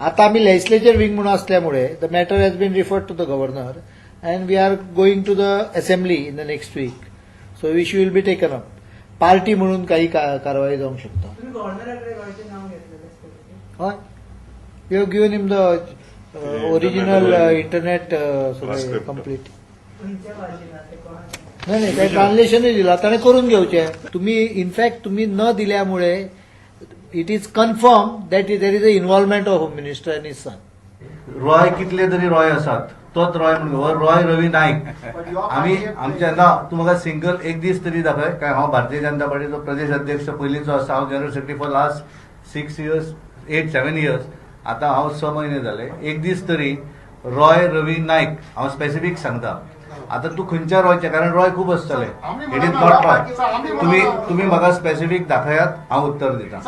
आता आम्ही legislature wing म्हणून असल्यामुळे the matter has been referred to the governor and we are going to the assembly in the next week. So which will be taken up. Party म्हणून काही कारवाई जाऊ शकता. हय, you have given him the original internet सगळे complete. नाही काही ट्रान्सलेशनच दिला ताणें करून घेवचें. तुम्ही इनफॅक्ट तुम्ही न दिल्यामुळे it is confirm that there is a involvement of home minister and his son. Roy कितले तरी रॉय असतात, तोच रॉय म्हणून रॉय रवी नाईक. आम्ही आमच्या ना तूं म्हाका सिंगल एक दीस तरी दाखय काय हांव भारतीय जनता पार्टीचो प्रदेश अध्यक्ष पयलींचो आसा. हांव general secretary for last 6 years 8-7 years. आता हांव 6 महिने जाले. एक दीस तरी रॉय रवी नाईक हांव स्पेसिफीक सांगता. आता तू खंयच्या रॉयचे, कारण रॉय खूप आसतले. It is not Roy. तुम्ही म्हाका स्पेसिफीक दाखयात, हांव उत्तर दिता.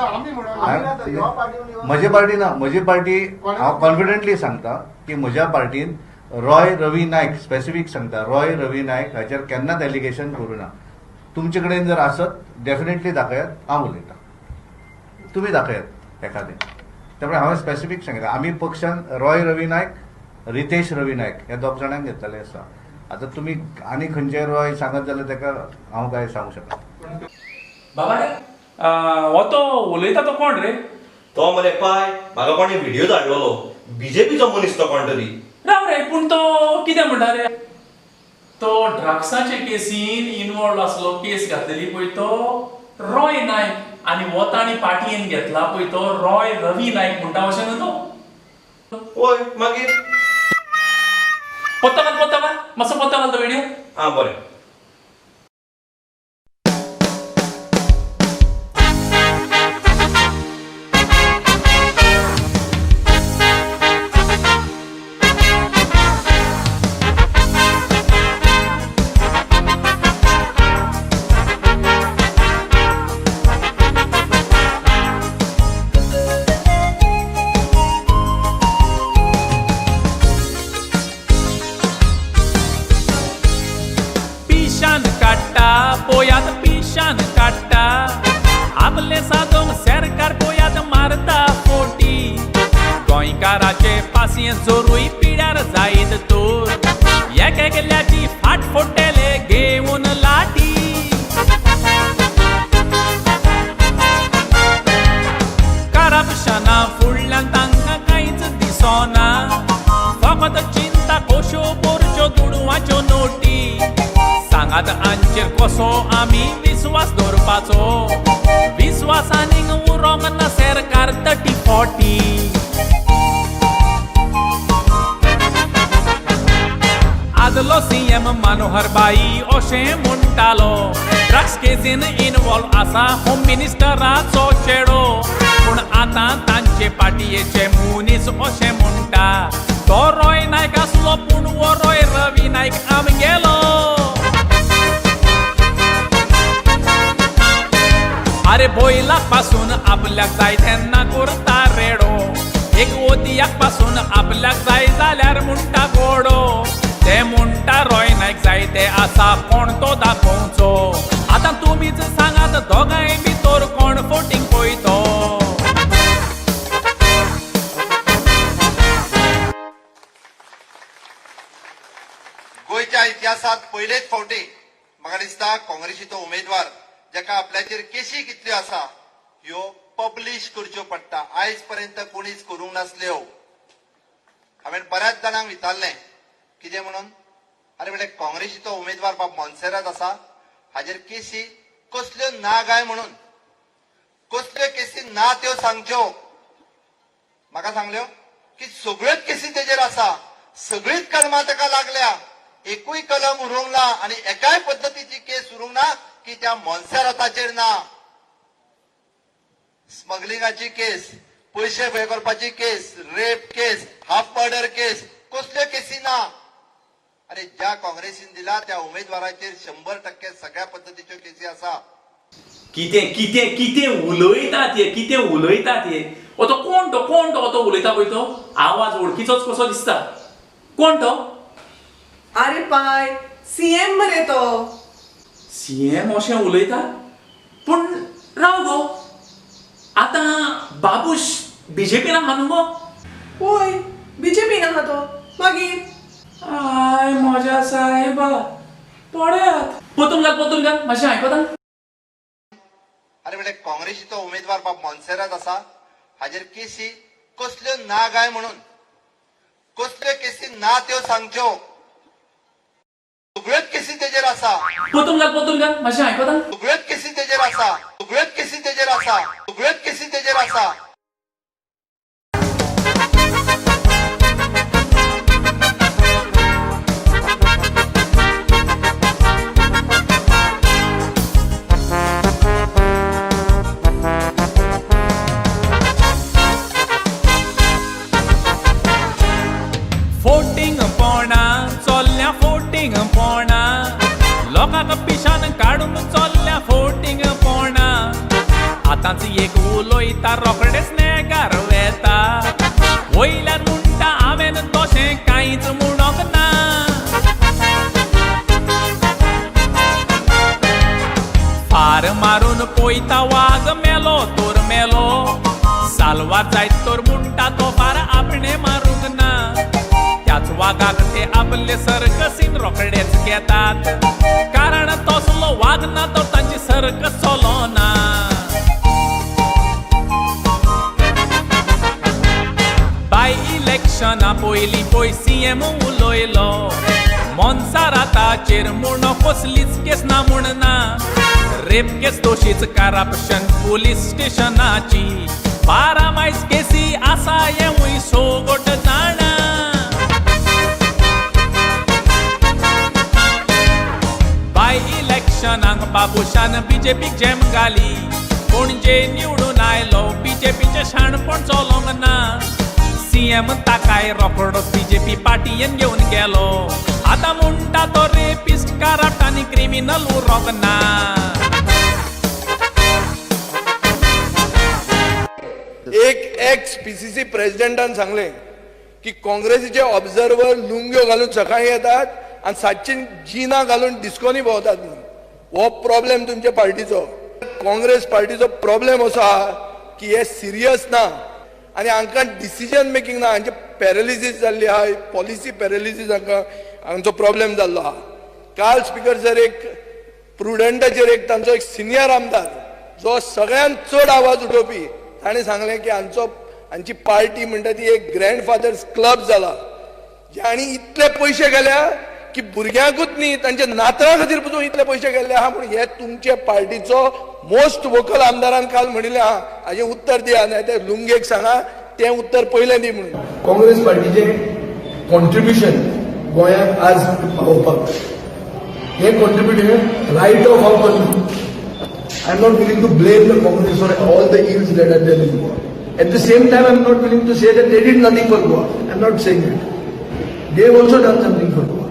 म्हजे पार्टी ना, म्हजी पार्टी हांव कॉन्फिडंटली सांगता की म्हज्या पार्टीन रॉय रवी नाईक स्पेसिफीक सांगता. रॉय रवी नाईक हाचेर केन्नाच एलिगेशन करूं ना. तुमचे कडेन जर आसत डेफिनेटली दाखयात, हांव उलयता. तुम्ही दाखयात एखादें. त्यामुळे हांवें स्पेसिफीक सांगितलं आम्ही पक्षान रॉय रवी नाईक, रितेश रवी नाईक ह्या 2 जाणांक घेतलेले आसा. आता तुम्ही आनी खंयचे रॉय सांगत जाल्यार ताका हांव काय सांगू शकना. बाबा रे हो तो उलयता तो कोण रे? तो मरे पाय म्हाका कोणी व्हिडिओ धाडलेलो. बीजेपीचो मनीस तो कोण तरी. राव रे, पूण तो कितें म्हणटा रे? तो ड्रग्साचे केसीन इन्वॉल्व आसलो, केस घातलेली पळय तो रॉय नाईक, आनी हो ताणी पाटयेन घेतला पळय तो रॉय रवी नाईक म्हणटा अशें न्हू तो? होय, मागीर पत्तो घाल मातसो पत्तो घाल तो व्हिडिओ. हां बरें. पोयात पिशान काडटा आपले सादोंक सरकार पोयात मारता फोटी. गोंयकाराचे पासयेंत जोरूय पिड्यार जायत तर एकेल्याची फाट फोडटेले घेवन लाटी. करप्शना फुडल्यान तांकां कांयच दिसना. फकत चिंता कश्यो करच्यो दुडवाच्यो नोटी. सांगात आंचेर कसो आमी विश्वास दवरपाचो. विश्वासानीक उरोंक ना सरकार 30-40. आदलो सीएम मनोहर भाई अशें म्हणटालो ड्रग्स केसीन इन्वॉल्व आसा होम मिनिस्टराचो चेडो. पूण आतां तांचे पाटयेचे मनीस अशें म्हणटा तो रॉय नायक आसलो पूण हो रॉय रवी नायक आमगेलो. अरे बोयलाक पासून आपल्याक जाय तेन्ना करता रेडो. एक ओतियाक पासून आपल्याक जाय जाल्यार म्हणटा गोडो. ते म्हणटा रॉय नायक जाय ते आसा कोण तो दाखोवचो. आतां तुमीच सांगात दोगांय भितर कोण फोटींग पळयतो. गोंयच्या इतिहासात पयलेच फावटी म्हाका दिसता काँग्रेसीचो उमेदवार जाका आपल्याचेर केसी कितल्यो आसा ह्यो पब्लीश करच्यो पडटा. आयज पर्यंत कोणीच करूंक नासल्यो. हांवें बऱ्याच जाणांक विचारलें कितें म्हणून. अरे म्हणजे काँग्रेसीचो उमेदवार बाब मोन्सेरात आसा हाजेर केसी कसल्यो ना गाय म्हणून. कसल्यो केसी ना त्यो सांगच्यो. म्हाका सांगल्यो की सगळ्योच केसी तेजेर आसा. सगळीच कलमां ताका लागल्या. एकूय कलम उरूंक ना आनी एकाय पद्दतीची केस उरूंक ना की त्या मोन्सेराताचेर ना. स्मगलिंगाची केस, पयशे भय करपाची केस, रेप केस, हाफ मर्डर केस, कसल्यो केसी ना. अरे ज्या काँग्रेसीन दिला त्या उमेदवाराचेर 100% सगळ्या पद्दतीच्यो केसी आसा. कितें कितें कितें उलयतात हे, कितें उलयतात हे. तो कोण तो उलयता पळय तो आवाज वळखीचोच कसो दिसता. कोण तो? अरे पाय सीएम मरे तो. सीएम अशें उलयता. पूण राव गो, आतां बाबूश बीजेपीन आहा न्हू गो. होय बीजेपी आहा तो मागीर आय माझ्या साहेबा पळयात पोतून घाल मातशें आयकता अरे म्हणजे काँग्रेसीचो उमेदवार बाब मोन्सेरात आसा हाजेर केसी कसल्यो ना गाय म्हणून कसल्यो केसी ना त्यो सांगच्यो सगळ्योच केसी तेजेर आसा पोतून घाल मातशें आयकता सगळ्योच केसी तेजेर आसा सगळ्योच केसी तेजेर आसा सगळ्योच केसी तेजेर आसा फोटिंग पोणा चोल्ल्या फोटिंग पोणा लोकांक पिशान काडून चोल्ल्या फोटिंग पोणा आतांच एक उलोयता रोखडेच नेगार वेता वयल्यान म्हणटा हांवेन तशें कांयच म्हणोंक ना फार मारून पयता वाग मेलो तोर मेलो सालवार जायत तोर म्हणटा तो फार आपणे मारूंक ना त्याच वागाक ते आपले सर्कसीन रोखडेच घेतात कारण तसलो वाग ना तो तांची सर्कस चलोना बाय इलेक्शना पयलीं पळय सीएम उलयलो मोन्साराताचेर म्हणो कसलीच केस ना म्हूण ना रेप केस तशीच करप्शन पुलीस स्टेशनाची 12 मायज केसी आसा हेवूय सोगोट जाणा बाय इलेक्शनाक बाबुशान बीजेपीक जेम घाली पणजे निवडून आयलो बीजेपीचे शाणपण चलोंक ना सीएम ताकाय रोखडोच बीजेपी पार्टीयेन घेवन गेलो आतां म्हणटा तो रेपिस्ट करप्ट आनी क्रिमिनल उरोंक ना एक एक्स पीसीसी प्रेसिडेंटान सांगले की काँग्रेसीचे ऑब्झर्वर लुंग्यो घालून सकाळी येतात आणि सातची जिना घालून डिस्कोनी भोंवतात म्हणून हो प्रॉब्लेम तुमच्या पार्टीचो काँग्रेस पार्टीचो प्रॉब्लेम असो आहा की हे सिरियस ना आणि हांकां डिसिजन मेकींग ना हांचे पॅरालिसीस जाल्ली आहा पॉलिसी पॅरालिसीस हांचो प्रॉब्लेम जाल्लो आहा काल स्पिकर सर एक प्रुडंटाचेर एक तांचो एक सिनियर आमदार जो सगळ्यांत चड आवाज उठोवपी ताणें सांगलें की हांची पार्टी म्हणटा ती एक ग्रँडफादर्स क्लब जाला आनी इतले पयशे गेल्या की भुरग्यांकूच न्ही तांच्या नातरां खातीर पसून इतले पयशे गेल्ले आहा पूण हे तुमचे पार्टीचो मोस्ट वोकल आमदारान काल म्हणिल्लें आहा हाजें उत्तर दिया नाय ते लुंगेक सांगा तें उत्तर पयलें दी म्हणून काँग्रेस पार्टीचे कॉन्ट्रिब्युशन गोंयांत आज पावोवपाक हे contribution right of our country I am not willing to blame the Congress for all the ills that are there in Goa. At the same time, I am not willing to say that they did nothing for Goa. I am not saying that. They have also done something for Goa.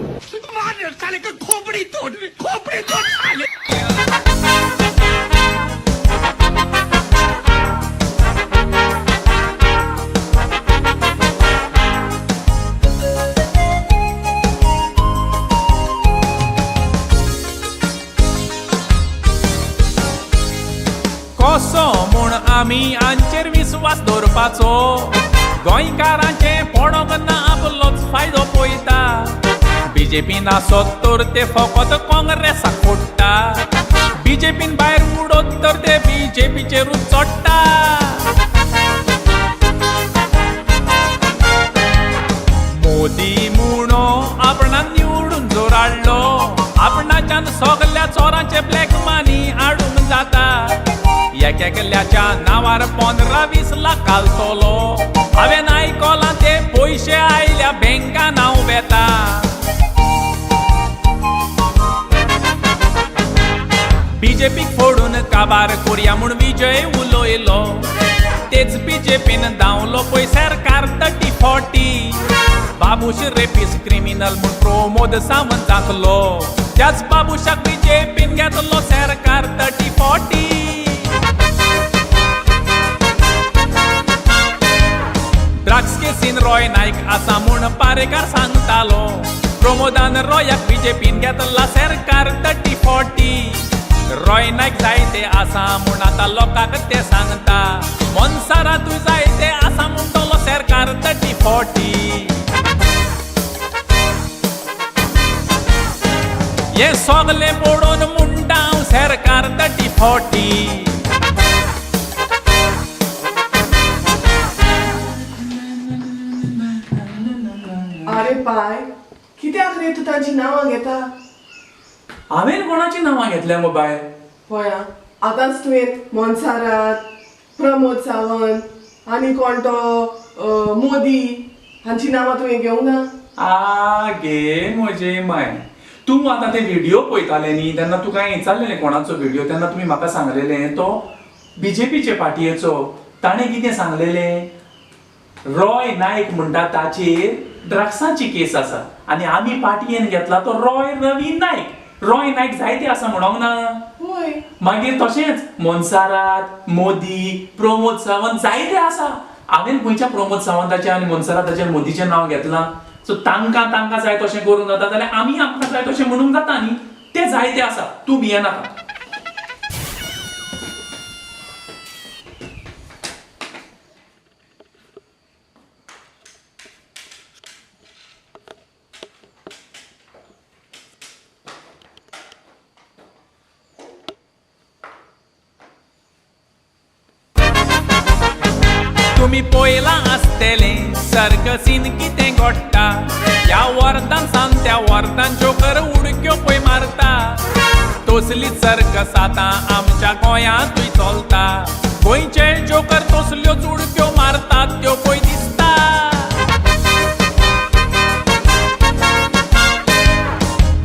कसो म्हूण आमी हांचेर विस्वास दवरपाचो गोंयकारांचे पडोंक ना आपलोच फायदो पळयता बीजेपीन आसत तर ते फकत काँग्रेसाक फोडटा बीजेपीन भायर उडत तर ते बीजेपीचेरूच चडटा मोदी म्हणो आपणान निवडून जोर हाडलो आपणाच्यान सगल्या चोरांचे ब्लॅक मनी हाडूंक जाता एकेकल्याच्या नावार 15-20 लाख घालतलो हांवें आयकलां ते पयशे आयल्या बँकान हांव वेता बीजेपीक फोडून काबार करया म्हूण विजय उलयलो तेच बीजेपीन धांवलो पळय सरकार 30-40 बाबूश रेपिस्ट क्रिमिनल म्हूण प्रमोद सावंत जातलो त्याच बाबूशाक बीजेपीन घेतलो सरकार 30-40 ड्रग्स केसीन रॉय नायक आसा म्हूण पारेकार सांगतालो प्रमोदान रॉयाक बीजेपीन घेतला सरकार 30-40 रॉय नायक जायते आसा म्हूण आतां लोकांक ते सांगता मोन्सारातूय जायते आसा म्हूण सरकार 30-40 हे सगळे पडून म्हणटा हांव सरकार 30-40 अरे पाय कित्याक रे तू तांची नांवां घेता हांवें कोणाची नांवां घेतल्या मोबायल पळया आतांच तुवें मोन्सारात प्रमोद सावंत आनी कोण तो मोदी हांची नांवां तुवें घेवंक ना गे म्हजे माय तूं आतां ते व्हिडिओ पळयताले न्ही तेन्ना तुका हांवें विचारलेलें कोणाचो व्हिडिओ तेन्ना तुमी म्हाका सांगलेलें तो बीजेपीचे पार्टयेचो ताणें कितें सांगलेलें रॉय नायक म्हणटा ताचेर ड्रग्साची केस आसा आनी आमी पार्टयेन घेतला तो रॉय रवी नायक रॉय नायक जायते आसा म्हणूंक ना होय मागीर तशेंच मोन्सारात मोदी प्रमोद सावंत जायते आसा हांवें गोंयच्या प्रमोद सावंताचें आनी मोन्साराताचें मोदीचें नांव घेतलां सो तांकां जाय तशें करूंक जाता जाल्यार आमी आमकां जाय तशें म्हणूंक जाता न्ही ते जायते आसा तूं भियेनाका तुम्ही पळयलां आसतलें सर्कसीन कितें घडटा ह्या वर्दान सावन त्या वर्दान जोकर उडक्यो पळय मारता तसली सर्कस आतां आमच्या गोंयांतूय चलता गोंयचे जोकर तसल्योच उडक्यो मारतात त्यो पळय दिसता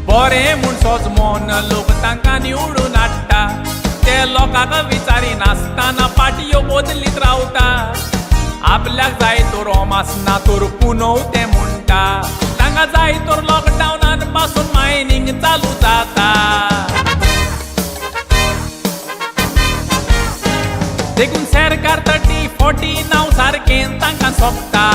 बरें म्हूण सोजमोन लोक तांकां निवडून हाडटा ते लोकांक विचारिनासतना पाटयो बदलीत रावता आपल्याक जाय तो रोमास ना तर पुनव ते म्हणटा तांकां जाय तर लॉकडावनान पासून मायनिंग चालू जाता देखून सरकार 30-40 नांव सारकें तांकां सोंपता